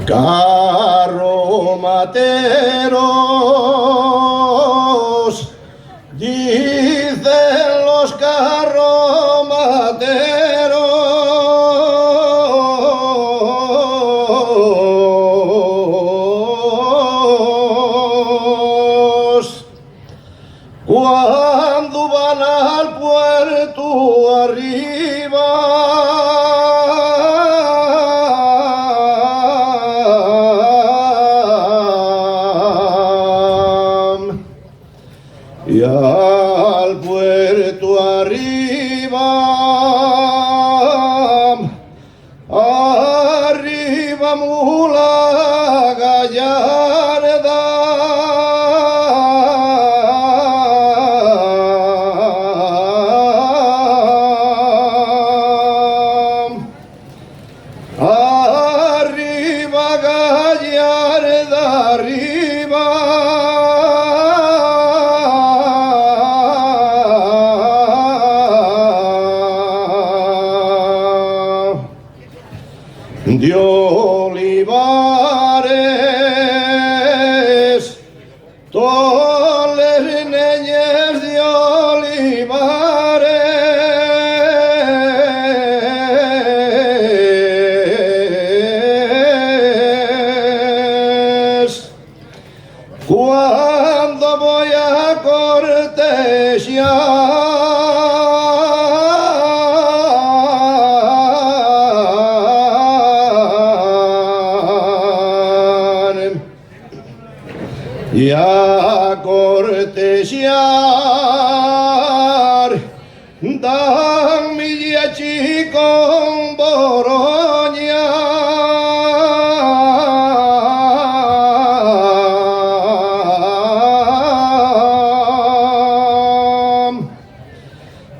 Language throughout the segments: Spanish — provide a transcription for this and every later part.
Carromateros, dicen los carromateros, cuando van al puerto arriba. Y al puerto arriba, arriba mula gallarda, arriba gallarda, arriba. De olivares, toles neñes de olivares, cuando voy a cortejar. Y a cortejar, dan mi yechi con boroña.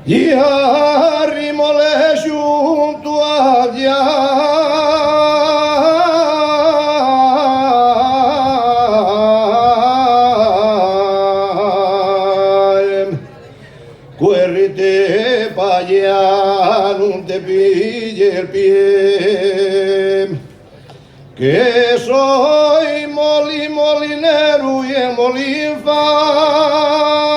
Y arrimole junto allá. Cuérrete pa' allá, no te pille el pie, que soy molinero y el molín fa.